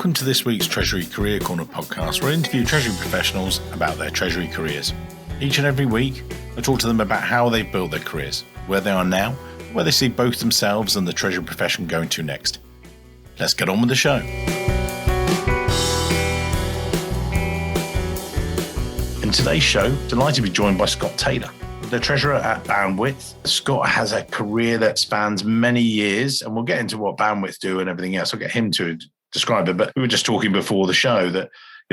Welcome to this week's Treasury Career Corner podcast, where I interview Treasury professionals about their Treasury careers. Each and every week, I talk to them about how they've built their careers, where they are now, where they see both themselves and the Treasury profession going to next. Let's get on with the show. In today's show, delighted to be joined by Scott Taylor, the Treasurer at Bandwidth. Scott has a career that spans many years, and we'll get into what Bandwidth do and everything else. I'll get him to describe it, but we were just talking before the show that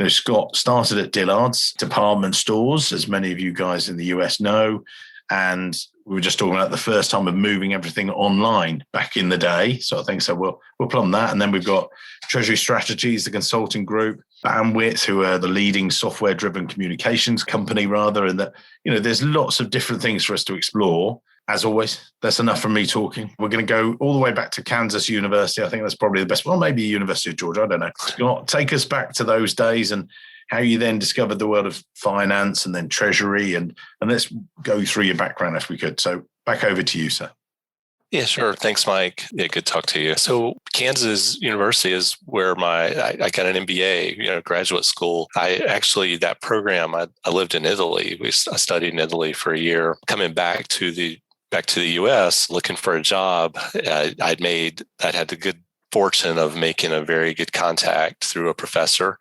Scott started at Dillard's department stores, as many of you guys in the US know, and we were just talking about the first time of moving everything online back in the day. So I think we'll plumb that, and then we've got Treasury Strategies, the consulting group, Bandwidth, who are the leading software-driven communications company, and that there's lots of different things for us to explore. As always, that's enough from me talking. We're going to go all the way back to Kansas University. I think that's probably the best. Well, maybe University of Georgia. I don't know. Scott, take us back to those days and how you then discovered the world of finance and then Treasury. And let's go through your background if we could. So back over to you, sir. Yeah, sure. Thanks, Mike. Yeah, good to talk to you. So Kansas University is where I got an MBA, graduate school. That program, I lived in Italy. I studied in Italy for a year. Coming back to the US, looking for a job, I'd had the good fortune of making a very good contact through a professor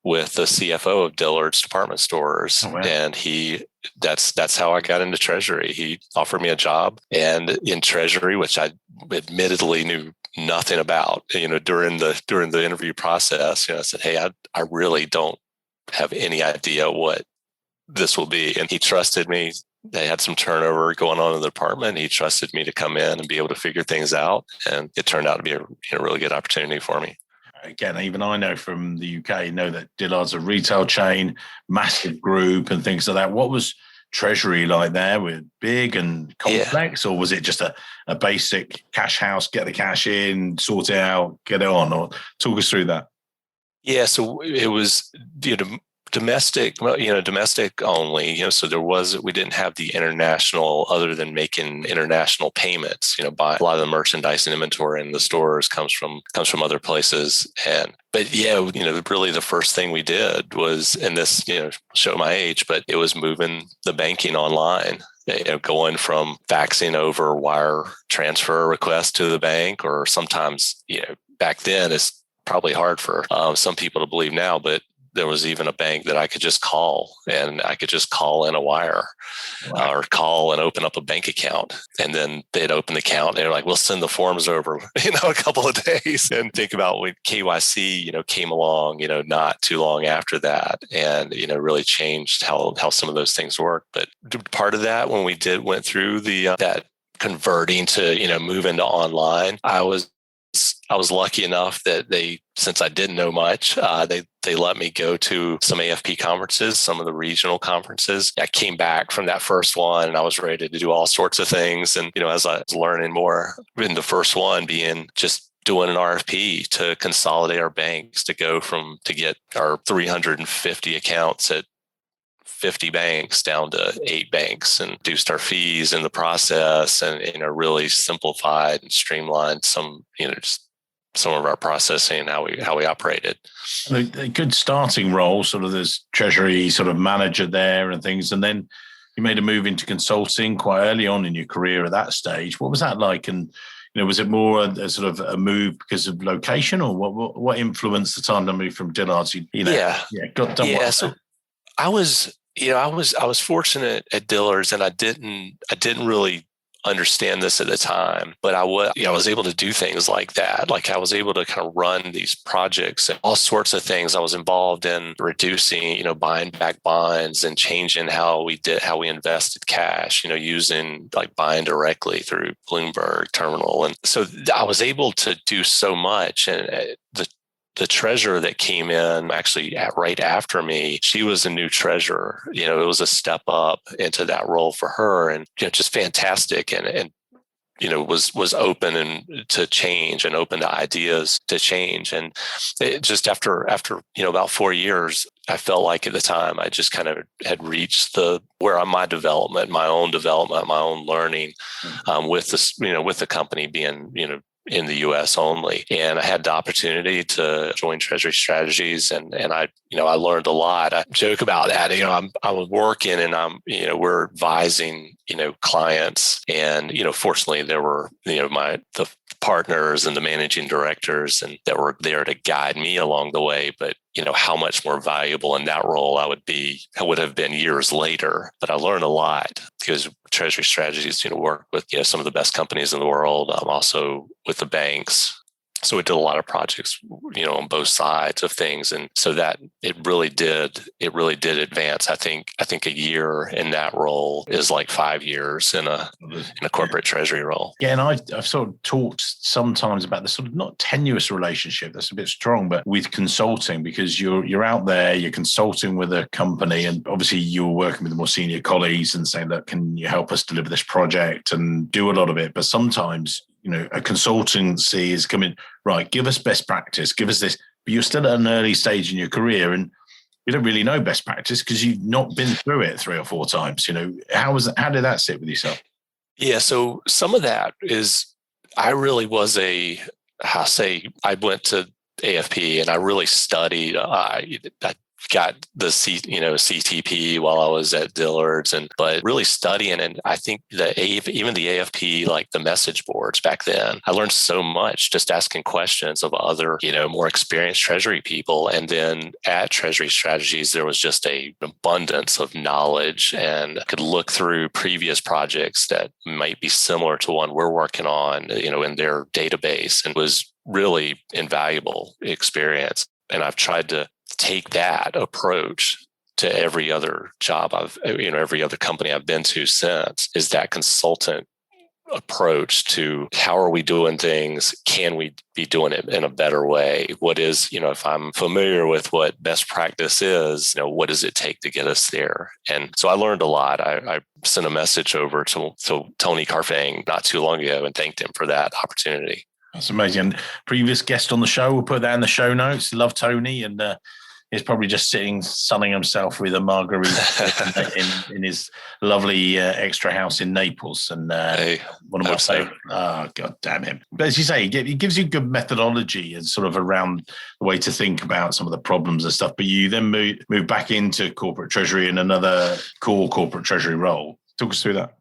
with the CFO of Dillard's department stores. Oh, wow. And that's how I got into Treasury. He offered me a job and in Treasury, which I admittedly knew nothing about, during the interview process. I said, hey, I really don't have any idea what this will be. And he trusted me. They had some turnover going on in the department. He trusted me to come in and be able to figure things out. And it turned out to be a really good opportunity for me. Again, even I know from the UK, know that Dillard's a retail chain, massive group and things like that. What was Treasury like there? With big and complex, or was it just a basic cash house, get the cash in, sort it out, get it on? Or talk us through that. Yeah, so it was domestic only. So we didn't have the international, other than making international payments. Buy a lot of the merchandise and inventory in the stores comes from other places. Really the first thing we did was, and this show my age, but it was moving the banking online. Going from faxing over wire transfer requests to the bank, or sometimes back then it's probably hard for some people to believe now, but there was even a bank that I could just call, and I could just call in a wire. Wow. Or call and open up a bank account. And then they'd open the account and they're like, we'll send the forms over, a couple of days. And think about when KYC, came along, not too long after that, and, really changed how some of those things work. But part of that, when we went through that converting to, move into online, I was lucky enough that since I didn't know much, they let me go to some AFP conferences, some of the regional conferences. I came back from that first one and I was ready to do all sorts of things. And, as I was learning more, in the first one being just doing an RFP to consolidate our banks, to get our 350 accounts at 50 banks down to 8 banks, and reduced our fees in the process, and really simplified and streamlined some of our processing and how we operated. A good starting role, sort of this Treasury sort of manager there and things, and then you made a move into consulting quite early on in your career at that stage. What was that like? And was it more a sort of a move because of location, or what influenced the time to move from Dillard's? So I was fortunate at Dillard's, and I didn't really understand this at the time, but I was able to do things like that. Like I was able to kind of run these projects and all sorts of things. I was involved in reducing, buying back bonds and changing how we invested cash, using buying directly through Bloomberg terminal. And so I was able to do so much. And the treasurer that came in actually right after me, she was a new treasurer. It was a step up into that role for her, and just fantastic, and was open to change and open to ideas to change. And it just after about 4 years, I felt like at the time I just kind of had reached my own development, my own learning, with this, with the company being, in the US only. And I had the opportunity to join Treasury Strategies, and I learned a lot. I joke about that. I was working and we're advising, clients, and, fortunately there were, the partners and the managing directors and that were there to guide me along the way. But, how much more valuable in that role I would have been years later. But I learned a lot because Treasury Strategies, work with, some of the best companies in the world, also with the banks. So we did a lot of projects, on both sides of things. And so that it really did advance. I think a year in that role is like 5 years in a corporate treasury role. Yeah. And I've sort of talked sometimes about the sort of not tenuous relationship, that's a bit strong, but with consulting, because you're out there, you're consulting with a company, and obviously you're working with the more senior colleagues and saying, look, can you help us deliver this project, and do a lot of it. But sometimes, a consultancy is coming, right, give us best practice, give us this, but you're still at an early stage in your career and you don't really know best practice because you've not been through it 3 or 4 times. How did that sit with yourself? Yeah. So some of that is, I really was I went to AFP and I really studied. I got the CTP while I was at Dillard's, but really studying. And I think even the AFP, like the message boards back then, I learned so much just asking questions of other, more experienced treasury people. And then at Treasury Strategies, there was just an abundance of knowledge, and I could look through previous projects that might be similar to one we're working on, in their database, and was really invaluable experience. And I've tried to take that approach to every other job every other company I've been to since, is that consultant approach to how are we doing things? Can we be doing it in a better way? What is, if I'm familiar with what best practice is, what does it take to get us there? And so I learned a lot. I sent a message over to Tony Carfang not too long ago and thanked him for that opportunity. That's amazing. And previous guest on the show, we'll put that in the show notes. Love Tony, and he's probably just sitting, sunning himself with a margarita in his lovely extra house in Naples. And one of my favorite. Oh, God damn him. But as you say, it gives you good methodology and sort of around the way to think about some of the problems and stuff. But you then move back into corporate treasury in another core corporate treasury role. Talk us through that.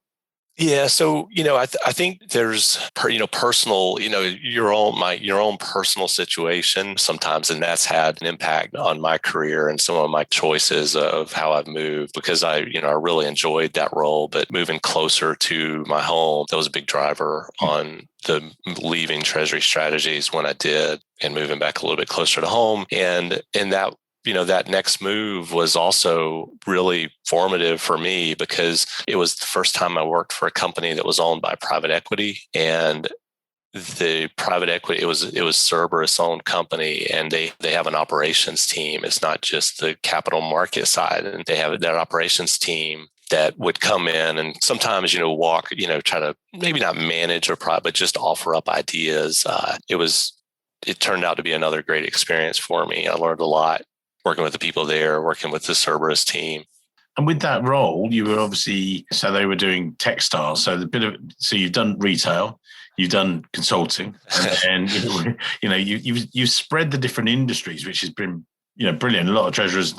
Yeah. So, I think there's, personal, your own personal situation sometimes, and that's had an impact on my career and some of my choices of how I've moved, because I really enjoyed that role, but moving closer to my home, that was a big driver on the leaving Treasury Strategies when I did, and moving back a little bit closer to home. And that, that next move was also really formative for me, because it was the first time I worked for a company that was owned by private equity. And the private equity, it was Cerberus owned company, and they have an operations team. It's not just the capital market side, and they have their operations team that would come in and sometimes, try to maybe not manage or but just offer up ideas. It turned out to be another great experience for me. I learned a lot working with the people there, working with the Cerberus team. And with that role, you were obviously, so they were doing textiles. So you've done retail, you've done consulting, and you've spread the different industries, which has been, brilliant. A lot of treasurers,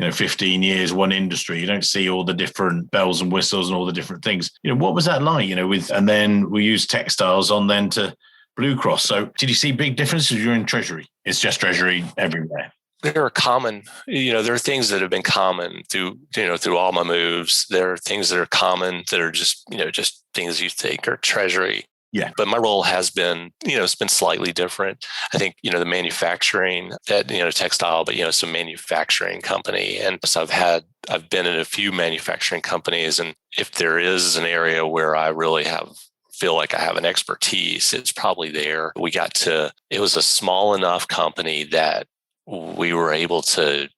15 years, one industry, you don't see all the different bells and whistles and all the different things. What was that like, and then we used textiles on then to Blue Cross. So did you see big differences? You're in treasury. It's just treasury everywhere. There are common, there are things that have been common through all my moves. There are things that are common that are just things you think are treasury. Yeah. But my role has been, it's been slightly different. I think, the manufacturing that, textile, but, some manufacturing company. And so I've been in a few manufacturing companies. And if there is an area where I really feel like I have an expertise, it's probably there. It was a small enough company that we were able to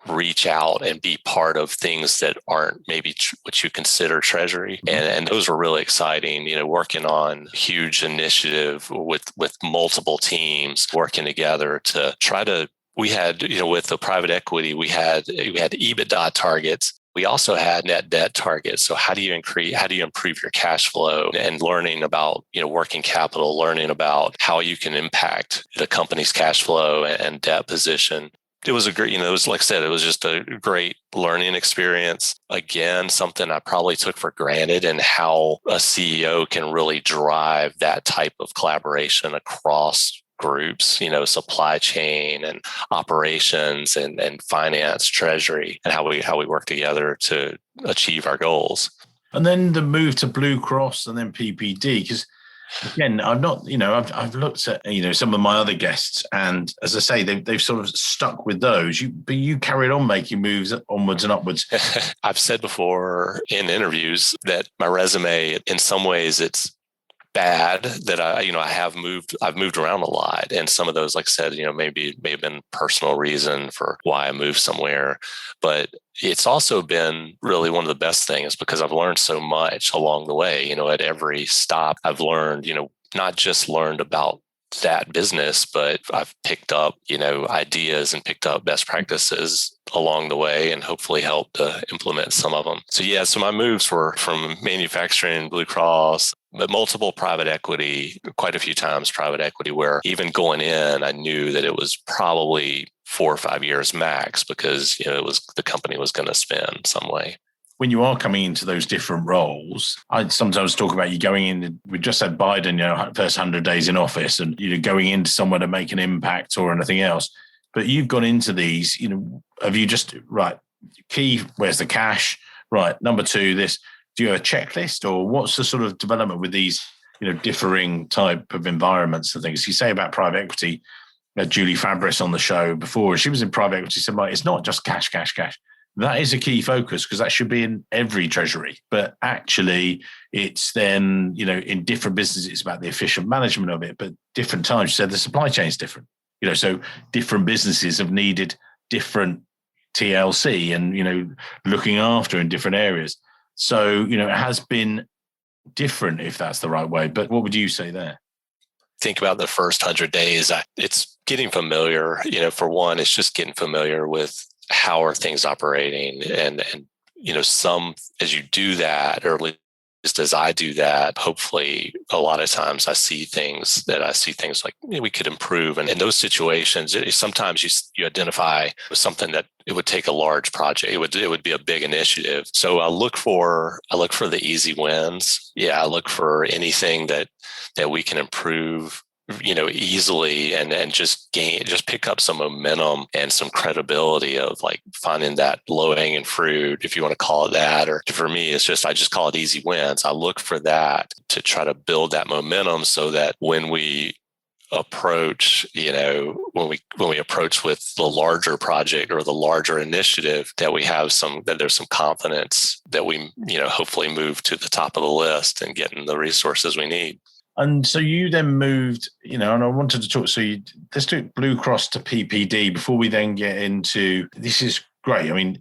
reach out and be part of things that aren't maybe what you consider treasury. And those were really exciting, working on huge initiative with multiple teams working together to try to, we had, with the private equity, we had EBITDA targets We also had net debt targets. So how do you improve your cash flow, and learning about, working capital, learning about how you can impact the company's cash flow and debt position. It was a great, it was, like I said, it was just a great learning experience. Again, something I probably took for granted, and how a CEO can really drive that type of collaboration across groups, supply chain and operations and finance, treasury, and how we work together to achieve our goals. And then the move to Blue Cross and then PPD, because again, I've looked at, some of my other guests, and as I say, they've sort of stuck with those. But you carried on making moves onwards and upwards. I've said before in interviews that my resume, in some ways, it's bad that I've moved around a lot. And some of those, like I said, may have been personal reason for why I moved somewhere. But it's also been really one of the best things, because I've learned so much along the way. At every stop, I've learned, not just learned about that business, but I've picked up, ideas and picked up best practices along the way, and hopefully helped to implement some of them. So my moves were from manufacturing, Blue Cross, but multiple private equity, quite a few times private equity, where even going in, I knew that it was probably 4 or 5 years max, because the company was going to spin some way. When you are coming into those different roles, I sometimes talk about you going in. We just had Biden, first 100 days in office, and going into somewhere to make an impact or anything else. But you've gone into these, have you just, right, key, where's the cash? Right, number 2, this. Do you have a checklist, or what's the sort of development with these, differing type of environments and things? You say about private equity, Julie Fabris on the show before, she was in private equity, said, like, it's not just cash, cash, cash. That is a key focus, because that should be in every treasury. But actually, it's then, in different businesses, it's about the efficient management of it. But different times, you said the supply chain is different. So different businesses have needed different TLC and, looking after in different areas. So, it has been different, if that's the right way. But what would you say there? Think about the first 100 days. It's getting familiar. For one, it's just getting familiar with how are things operating, and some, as you do that, or at least as I do that, hopefully a lot of times I see things like we could improve. And in those situations, sometimes you identify something that it would take a large project. It would be a big initiative. So I look for the easy wins. Yeah, I look for anything that we can improve easily, and just pick up some momentum and some credibility of, like, finding that low hanging fruit, if you want to call it that. Or for me, I just call it easy wins. I look for that to try to build that momentum, so that when we approach, when we approach with the larger project or the larger initiative, that there's some confidence that we, hopefully move to the top of the list and getting the resources we need. And so you then moved, and I wanted to talk, let's do Blue Cross to PPD before we then get into, this is great. I mean,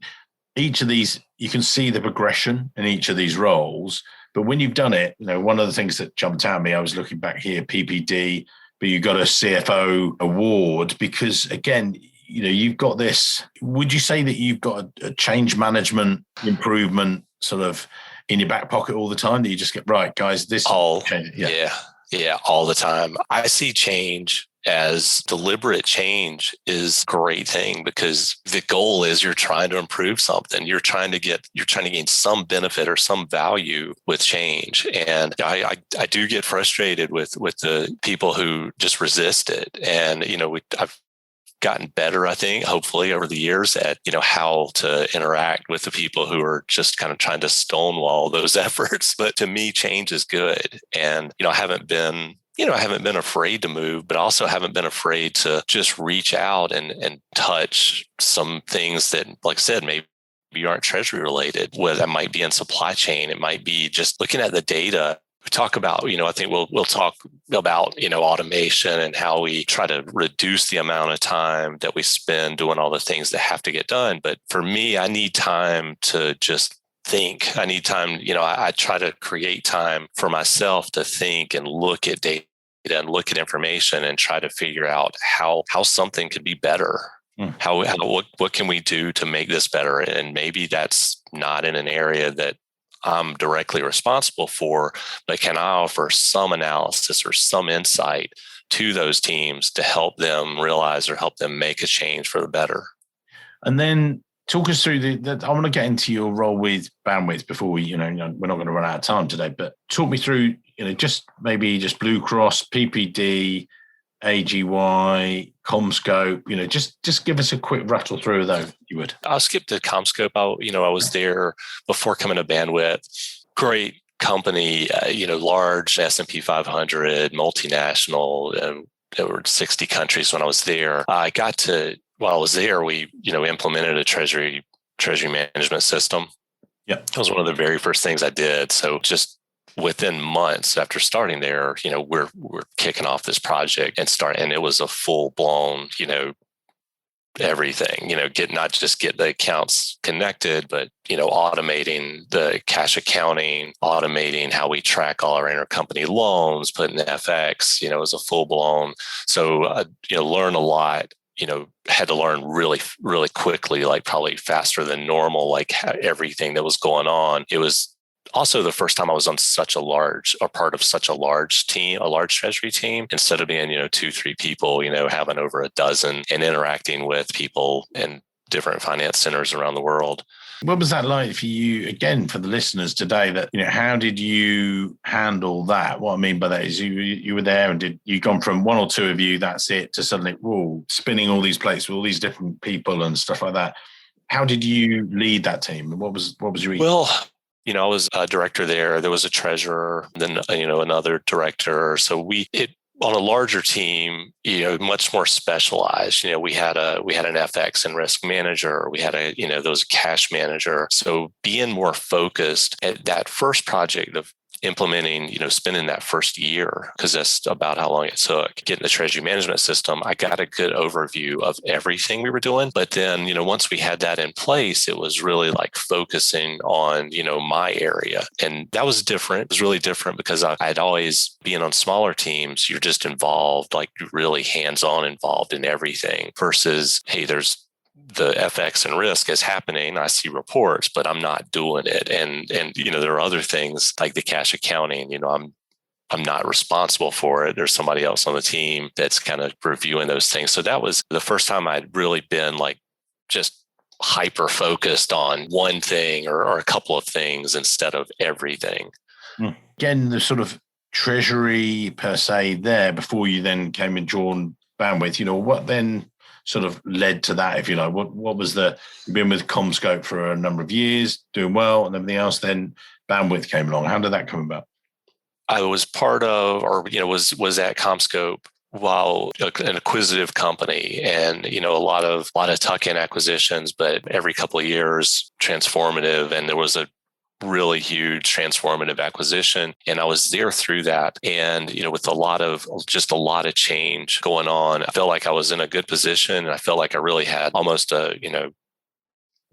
each of these, you can see the progression in each of these roles, but when you've done it, one of the things that jumped out at me, I was looking back here, PPD, but you got a CFO award, because again, you've got this, would you say that you've got a change management improvement sort of in your back pocket all the time, that you just get, right, guys, this yeah, all the time. I see change as deliberate change is a great thing, because the goal is you're trying to improve something. You're trying to gain some benefit or some value with change. And I do get frustrated with the people who just resist it. And, I've gotten better, I think, hopefully over the years at, how to interact with the people who are just kind of trying to stonewall those efforts. But to me, change is good. And, I haven't been afraid to move, but also haven't been afraid to just reach out and touch some things that, like I said, maybe aren't treasury related. Whether that might be in supply chain, it might be just looking at the data. We talk about, I think we'll talk about, automation and how we try to reduce the amount of time that we spend doing all the things that have to get done. But for me, I need time to just think. I need time, I try to create time for myself to think and look at data and look at information and try to figure out how something could be better. What can we do to make this better? And maybe that's not in an area that I'm directly responsible for, but can I offer some analysis or some insight to those teams to help them realize or help them make a change for the better? And then talk us through I want to get into your role with Bandwidth before we're not going to run out of time today, but talk me through, just Blue Cross, PPD, AGY, CommScope, just give us a quick rattle through those, if you would. I'll skip the CommScope. I was there before coming to Bandwidth. Great company, large S&P 500, multinational, and there were 60 countries when I was there. While I was there, we, implemented a treasury management system. Yeah. That was one of the very first things I did. So just within months after starting there, we're kicking off this project and it was a full blown, everything, not just get the accounts connected, but, automating the cash accounting, automating how we track all our intercompany loans, putting FX, it was a full blown. So, learn a lot. Had to learn really, really quickly, like probably faster than normal, like everything that was going on. It was also the first time I was on part of such a large team, a large treasury team, instead of being, 2-3 people, having over a dozen and interacting with people in different finance centers around the world. What was that like for you, again, for the listeners today, that, how did you handle that? What I mean by that is you were there, and did you gone from one or two of you, that's it, to suddenly, spinning all these plates with all these different people and stuff like that. How did you lead that team? What was your... Well, I was a director there. There was a treasurer, then, another director. So on a larger team, much more specialized. We had an FX and risk manager. We had there was a cash manager. So being more focused at that first project of implementing, spending that first year, because that's about how long it took, getting the treasury management system, I got a good overview of everything we were doing. But then, once we had that in place, it was really like focusing on, my area. And that was different. It was really different because I'd always been on smaller teams. You're just involved, like really hands-on involved in everything versus, hey, there's the FX and risk is happening. I see reports, but I'm not doing it. And there are other things like the cash accounting, I'm not responsible for it. There's somebody else on the team that's kind of reviewing those things. So that was the first time I'd really been like just hyper focused on one thing or a couple of things instead of everything. Again, the sort of treasury per se there before you then came and joined Bandwidth, what then sort of led to that, if you like? What was you've been with CommScope for a number of years, doing well and everything else, then Bandwidth came along. How did that come about? I was part of, or, was at CommScope while an acquisitive company, and, a lot of tuck-in acquisitions, but every couple of years transformative. And there was a really huge transformative acquisition. And I was there through that. And, with a lot of change going on, I felt like I was in a good position. And I felt like I really had almost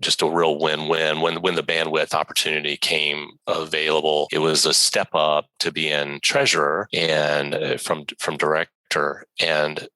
just a real win-win. When the Bandwidth opportunity came available, it was a step up to being treasurer and from director, and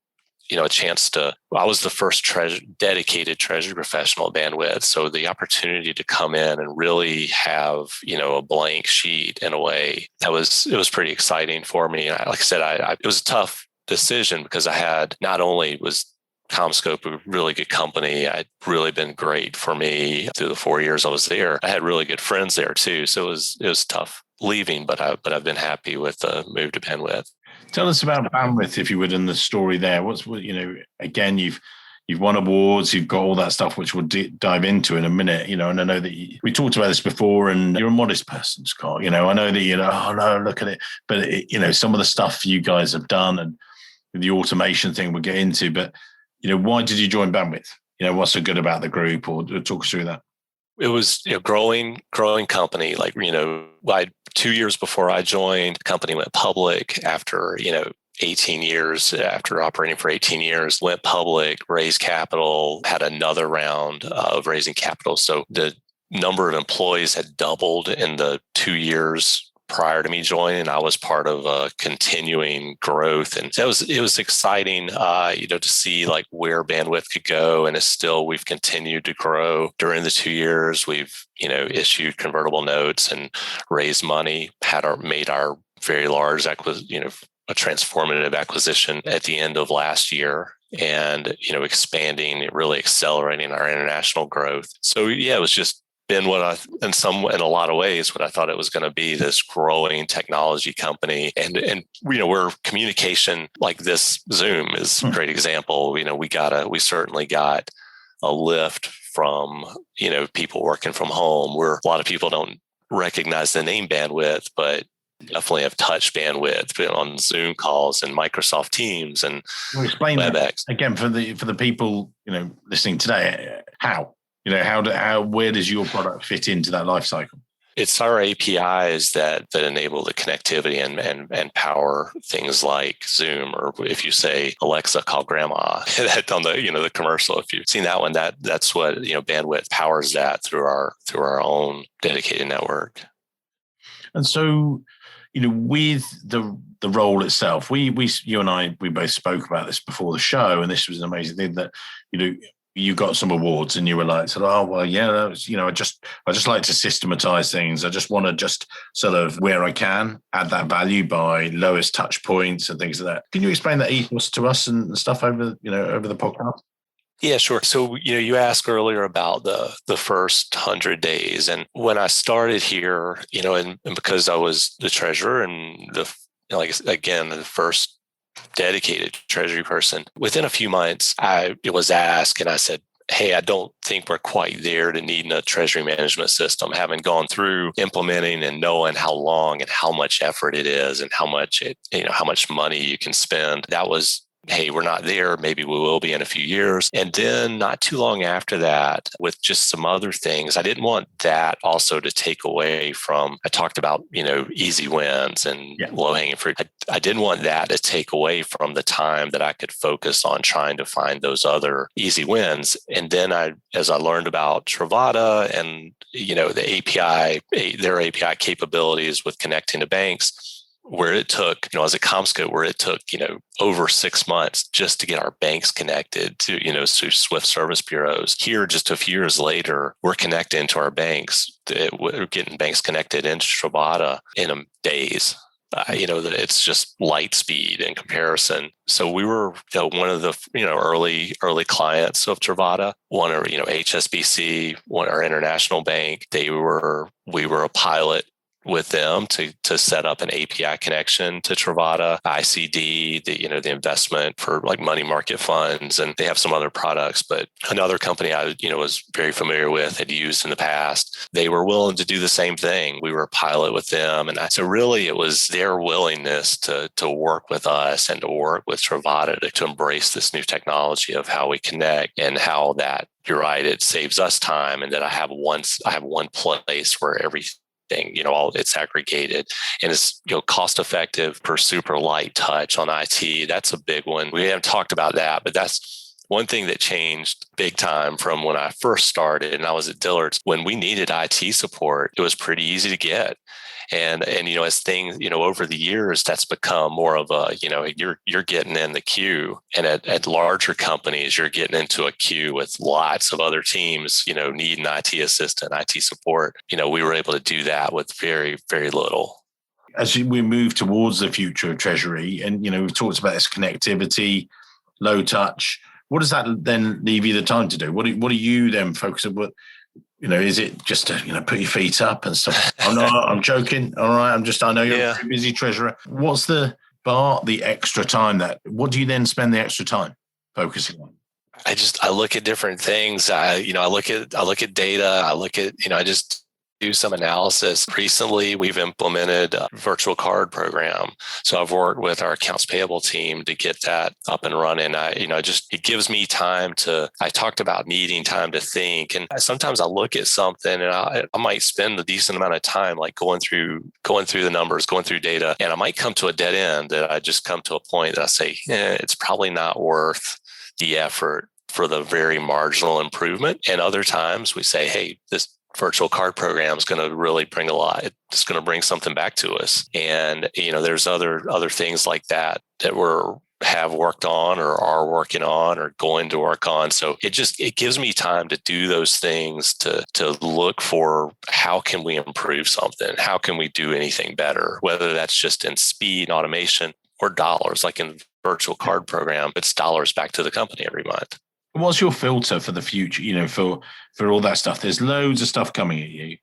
a chance I was the first dedicated treasury professional at Bandwidth. So the opportunity to come in and really have, a blank sheet in a way, it was pretty exciting for me. And like I said, it was a tough decision because I had, not only was CommScope a really good company, I'd really been great for me through the 4 years I was there. I had really good friends there too. So it was tough leaving, but I've been happy with the move to Bandwidth. Tell us about Bandwidth, if you would, in the story there. Again, you've won awards, you've got all that stuff, which we'll dive into in a minute, and I know that we talked about this before, and you're a modest person, Scott. I know that, oh no, look at it. But, some of the stuff you guys have done and the automation thing we'll get into, but, why did you join Bandwidth? What's so good about the group, or talk us through that? It was a growing company. Like, 2 years before I joined, the company went public after, 18 years, after operating for 18 years, went public, raised capital, had another round of raising capital. So the number of employees had doubled in the 2 years prior to me joining. I was part of a continuing growth. And so it was exciting, to see like where bandwidth could go. And we've continued to grow. During the 2 years, we've, issued convertible notes and raised money, made our very large a transformative acquisition at the end of last year, and expanding, really accelerating our international growth. So yeah, it was just been in a lot of ways what I thought it was going to be, this growing technology company. And we're communication, like this Zoom is a great example. We certainly got a lift from people working from home, where a lot of people don't recognize the name bandwidth, but definitely have touched bandwidth on Zoom calls and Microsoft Teams and explain WebEx. That again for the people listening today. How where does your product fit into that life cycle? It's our APIs that enable the connectivity and power things like Zoom, or if you say Alexa, call grandma, that on the commercial, if you've seen that one, that's what bandwidth powers that through our own dedicated network. And so with the role itself, you and I both spoke about this before the show, and this was an amazing thing that you got some awards and you were like, oh, well, yeah, that was, I just like to systematize things. I just want to just sort of, where I can, add that value by lowest touch points and things like that. Can you explain that ethos to us and stuff over the podcast? Yeah, sure. So, you asked earlier about the first 100 days. And when I started here, and because I was the treasurer and the first dedicated treasury person, within a few months, it was asked, and I said, hey, I don't think we're quite there to needing a treasury management system. Having gone through implementing and knowing how long and how much effort it is and how much how much money you can spend, that was, hey, we're not there. Maybe we will be in a few years. And then not too long after that, with just some other things, I didn't want that also to take away from, I talked about, easy wins and low-hanging fruit. I didn't want that to take away from the time that I could focus on trying to find those other easy wins. And then as I learned about Truvada and, the API, their API capabilities with connecting to banks, where it took, as a Comscope, where it took, over 6 months just to get our banks connected to, to Swift service bureaus. Here, just a few years later, we're connecting to our banks. We're getting banks connected into Truvada in days. It's just light speed in comparison. So we were one of the early clients of Truvada. One of HSBC, our international bank. We were a pilot with them to set up an API connection to Truvada, ICD, the investment for like money market funds, and they have some other products. But another company I was very familiar with, had used in the past, they were willing to do the same thing. We were a pilot with them, and so really it was their willingness to work with us and to work with Truvada to embrace this new technology of how we connect, and how that, you're right, it saves us time, and that I have one place where everything, it's aggregated and it's cost effective per super light touch on IT. That's a big one. We haven't talked about that, but that's one thing that changed big time from when I first started and I was at Dillard's. When we needed IT support, it was pretty easy to get. And as things, over the years, that's become more of a, you're getting in the queue. And at larger companies, you're getting into a queue with lots of other teams, needing IT assistant, IT support. We were able to do that with very, very little. As we move towards the future of Treasury, and, we've talked about this connectivity, low touch, what does that then leave you the time to do? What do you then focus on? Is it just to, put your feet up and stuff? I'm joking. All right. I know you're a busy treasurer. What's the extra time what do you then spend the extra time focusing on? I look at different things. I look at data. I just do some analysis. Recently, we've implemented a virtual card program. So I've worked with our accounts payable team to get that up and running. It gives me time I talked about needing time to think. And sometimes I look at something and I might spend a decent amount of time like going through the numbers, going through data, and I might come to a dead end that I just come to a point that I say, it's probably not worth the effort for the very marginal improvement. And other times we say, hey, virtual card program is going to really bring a lot. It's going to bring something back to us. And, there's other things like that have worked on or are working on or going to work on. So it gives me time to do those things, to look for how can we improve something? How can we do anything better? Whether that's just in speed, automation, or dollars, like in virtual card program, it's dollars back to the company every month. What's your filter for the future? For all that stuff, there's loads of stuff coming at you.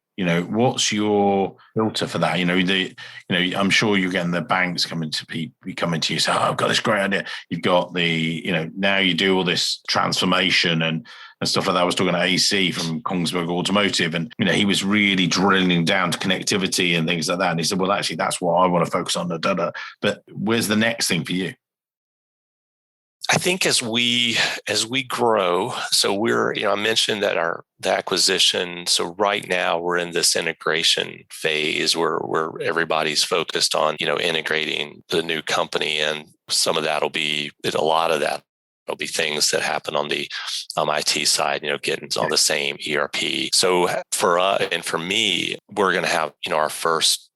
What's your filter for that? I'm sure you're getting the banks coming to you. So I've got this great idea. You've got now you do all this transformation and stuff like that. I was talking to AC from Kongsberg Automotive, and he was really drilling down to connectivity and things like that. And he said, "Well, actually, that's what I want to focus on." But where's the next thing for you? I think as we grow, so I mentioned that the acquisition. So right now we're in this integration phase where everybody's focused on, integrating the new company, and some of that'll be a lot of that. There'll be things that happen on the IT side, getting on the same ERP. So for us and for me, we're going to have, our first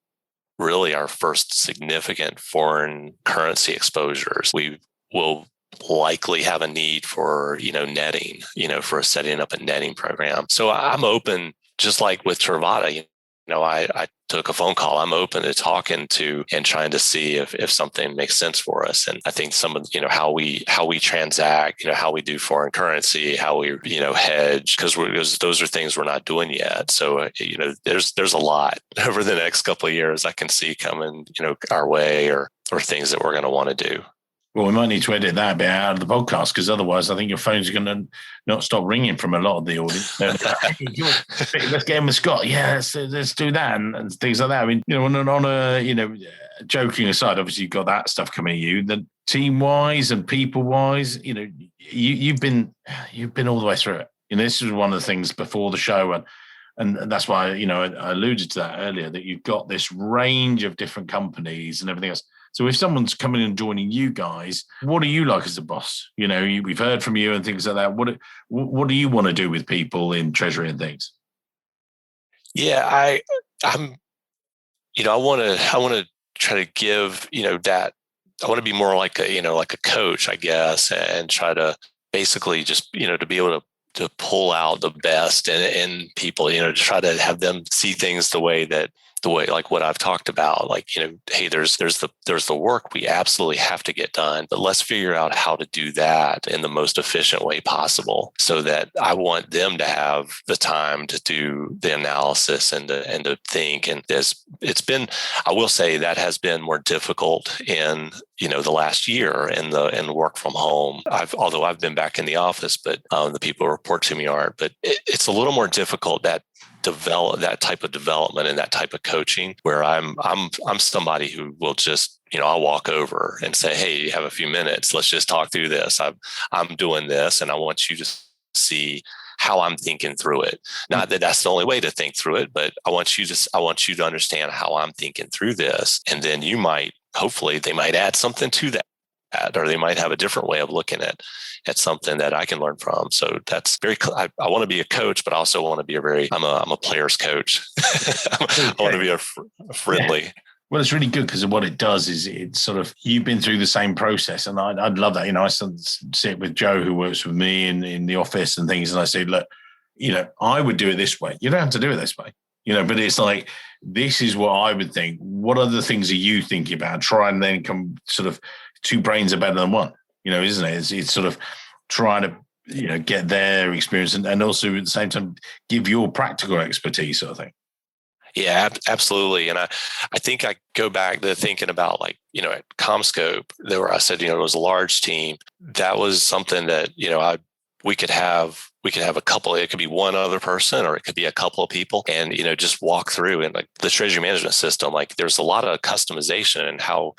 significant foreign currency exposures. We will likely have a need for, netting, for setting up a netting program. So I'm open, just like with Truvada, I took a phone call. I'm open to talking to and trying to see if something makes sense for us. And I think some of, how we transact, how we do foreign currency, how we, hedge, because those are things we're not doing yet. So, there's a lot over the next couple of years I can see coming, our way or things that we're going to want to do. Well, we might need to edit that bit out of the podcast, because otherwise I think your phone's going to not stop ringing from a lot of the audience. Let's get in with Scott. Yeah, let's do that and things like that. I mean, on a joking aside, obviously you've got that stuff coming at you. The team-wise and people-wise, you've been all the way through it. This was one of the things before the show, and that's why I alluded to that earlier, that you've got this range of different companies and everything else. So if someone's coming and joining you guys, what are you like as a boss? We've heard from you and things like that. What do you want to do with people in Treasury and things? Yeah, I'm. I want to try to give that. I want to be more like a coach, I guess, and try to basically just to be able to pull out the best in people. To try to have them see things the way like what I've talked about, like, hey, there's the work we absolutely have to get done, but let's figure out how to do that in the most efficient way possible, so that I want them to have the time to do the analysis and to think. And I will say that has been more difficult in, the last year in the work from home. Although I've been back in the office, but the people who report to me aren't, but it's a little more difficult that type of development and that type of coaching, where I'm somebody who will just, I'll walk over and say, hey, you have a few minutes, let's just talk through this. I'm doing this, and I want you to see how I'm thinking through it. Not that that's the only way to think through it, but I want you to understand how I'm thinking through this. And then hopefully they might add something to that, or they might have a different way of looking at something that I can learn from. So that's very, I want to be a coach, but I also want to be I'm a player's coach. I want to be a friendly. Yeah. Well, it's really good, because what it does is it's sort of, you've been through the same process, and I'd love that. I sit with Joe, who works with me in the office and things, and I say, look, I would do it this way. You don't have to do it this way, but it's like, this is what I would think. What other things are you thinking about? Try and then come sort of, two brains are better than one, isn't it? It's sort of trying to, get their experience and also at the same time give your practical expertise, sort of thing. Yeah, absolutely. And I think I go back to thinking about, like, at CommScope, where I said, it was a large team. That was something that, we could have a couple, it could be one other person, or it could be a couple of people, and, just walk through. And like the treasury management system, like, there's a lot of customization and how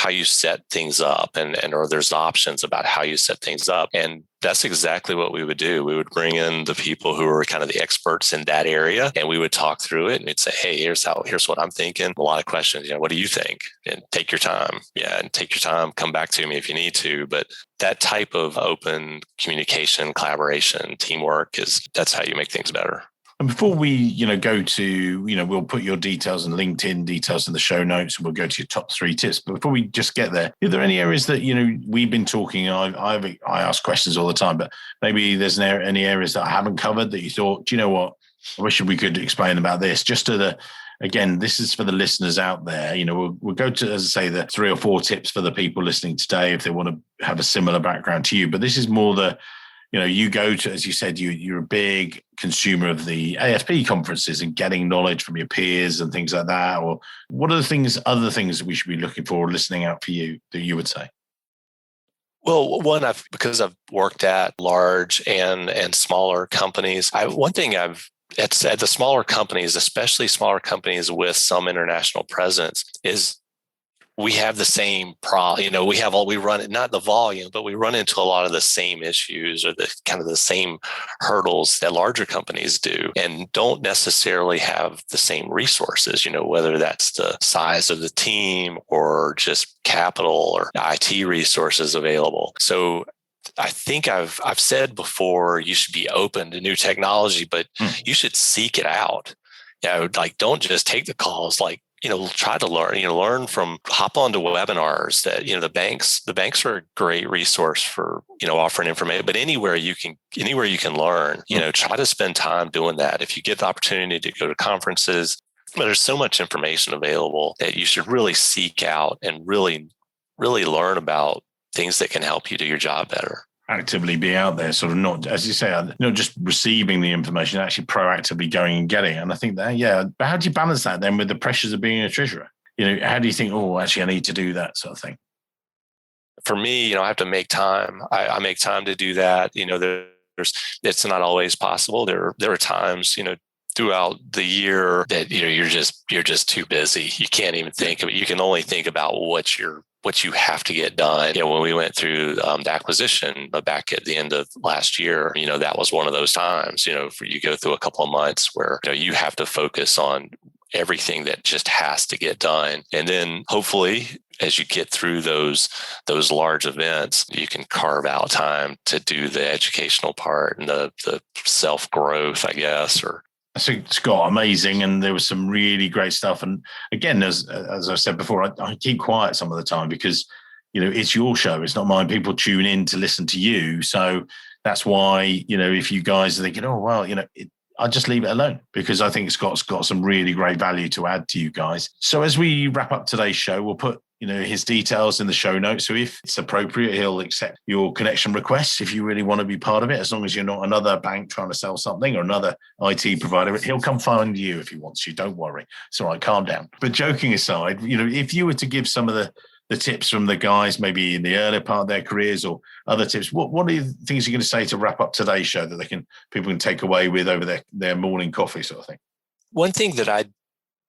you set things up, or there's options about how you set things up. And that's exactly what we would do. We would bring in the people who are kind of the experts in that area, and we would talk through it, and we'd say, hey, here's what I'm thinking. A lot of questions, what do you think? And take your time. Yeah. And take your time. Come back to me if you need to. But that type of open communication, collaboration, teamwork that's how you make things better. And before we, go to, we'll put your details and LinkedIn details in the show notes, and we'll go to your top 3 tips. But before we just get there, are there any areas that, we've been talking, I ask questions all the time, but maybe there's any areas that I haven't covered that you thought, do you know what, I wish we could explain about this, just to again, this is for the listeners out there. We'll go to, as I say, the 3 or 4 tips for the people listening today if they want to have a similar background to you. But this is more you go to, as you said, you're a big consumer of the AFP conferences and getting knowledge from your peers and things like that. Or what are other things that we should be looking for, listening out for you, that you would say? Well, because I've worked at large and smaller companies, it's at the smaller companies, especially smaller companies with some international presence, is we have the same problem. We run it, not the volume, but we run into a lot of the same issues or the kind of the same hurdles that larger companies do, and don't necessarily have the same resources, whether that's the size of the team or just capital or IT resources available. So I think I've said before, you should be open to new technology, but you should seek it out. Don't just take the calls, try to learn hop onto webinars that, the banks are a great resource for, offering information, but anywhere you can learn, try to spend time doing that. If you get the opportunity to go to conferences, there's so much information available that you should really seek out and really, really learn about things that can help you do your job better. Actively be out there, sort of not, as you say, not just receiving the information, actually proactively going and getting it. And I think that, but how do you balance that then with the pressures of being a treasurer? How do you think, actually, I need to do that sort of thing? For me, I have to make time. I make time to do that. It's not always possible. There are times, throughout the year that, you're just too busy. You can't even think of it. You can only think about what you have to get done. When we went through the acquisition back at the end of last year, that was one of those times, you go through a couple of months where, you have to focus on everything that just has to get done. And then hopefully, as you get through those large events, you can carve out time to do the educational part and the self-growth, I guess, or I think, Scott, amazing. And there was some really great stuff. And again, as I said before, I keep quiet some of the time because, it's your show. It's not mine. People tune in to listen to you. So that's why, if you guys are thinking, I'll just leave it alone, because I think Scott's got some really great value to add to you guys. So as we wrap up today's show, we'll put his details in the show notes. So if it's appropriate, he'll accept your connection requests if you really want to be part of it, as long as you're not another bank trying to sell something or another IT provider. He'll come find you if he wants you. Don't worry. It's all right. Calm down. But joking aside, if you were to give some of the tips from the guys, maybe in the earlier part of their careers or other tips, what are the things you're going to say to wrap up today's show that people can take away with over their morning coffee sort of thing? One thing that I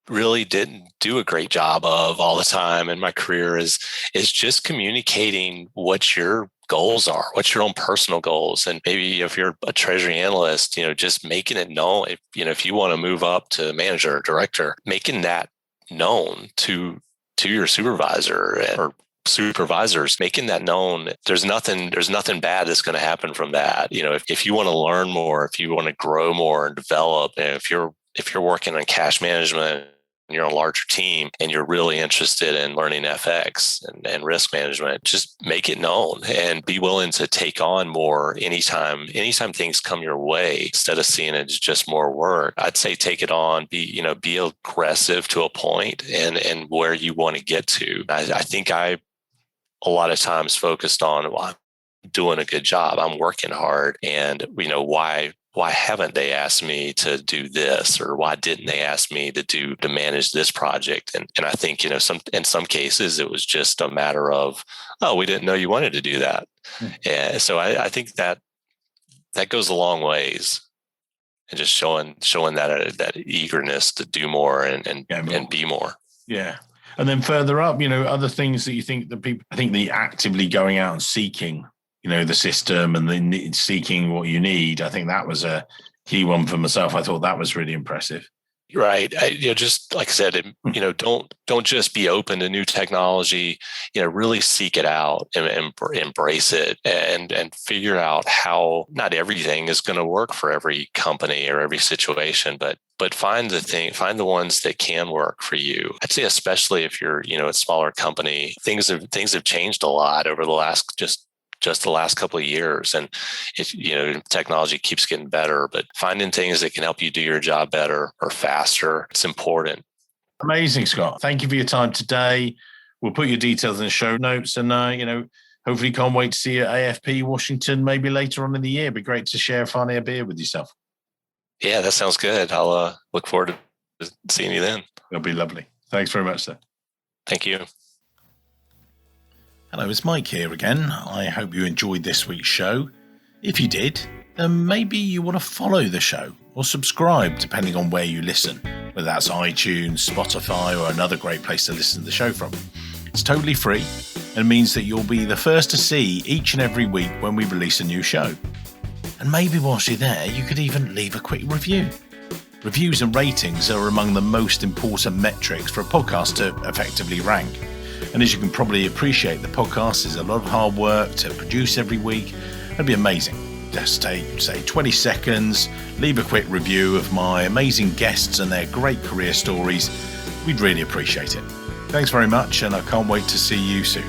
really didn't do a great job of all the time in my career is just communicating what your goals are, what your own personal goals. And maybe if you're a treasury analyst, just making it known, if you want to move up to manager or director, making that known to your supervisor or supervisors, making that known. There's nothing bad that's going to happen from that. If you want to learn more, if you want to grow more and develop, and if you're working on cash management, you're on a larger team and you're really interested in learning FX and risk management, just make it known and be willing to take on more anytime things come your way, instead of seeing it as just more work. I'd say take it on, be aggressive to a point and where you want to get to. I think I a lot of times focused on, well, I'm doing a good job, I'm working hard, and why haven't they asked me to do this, or why didn't they ask me to manage this project? And I think, in some cases it was just a matter of, oh, we didn't know you wanted to do that. And so I think that goes a long ways, and just showing that eagerness to do more and be more. Yeah. And then further up, other things that you think that people, I think the actively going out and seeking, the system and then seeking what you need. I think that was a key one for myself. I thought that was really impressive. Right. Just like I said, don't just be open to new technology. Really seek it out and embrace it, and figure out how not everything is going to work for every company or every situation, but find the ones that can work for you. I'd say especially if you're a smaller company, things have changed a lot over the last just the last couple of years. And if technology keeps getting better, but finding things that can help you do your job better or faster, it's important. Amazing, Scott. Thank you for your time today. We'll put your details in the show notes, and hopefully can't wait to see you at AFP Washington maybe later on in the year. It'd be great to share finally a beer with yourself. Yeah, that sounds good. I'll look forward to seeing you then. It'll be lovely. Thanks very much, sir. Thank you. Hello, it's Mike here again. I hope you enjoyed this week's show. If you did, then maybe you want to follow the show or subscribe depending on where you listen, whether that's iTunes, Spotify, or another great place to listen to the show from. It's totally free and means that you'll be the first to see each and every week when we release a new show. And maybe whilst you're there, you could even leave a quick review. Reviews and ratings are among the most important metrics for a podcast to effectively rank. And as you can probably appreciate, the podcast is a lot of hard work to produce every week. It'd be amazing. Just take, say, 20 seconds, leave a quick review of my amazing guests and their great career stories. We'd really appreciate it. Thanks very much, and I can't wait to see you soon.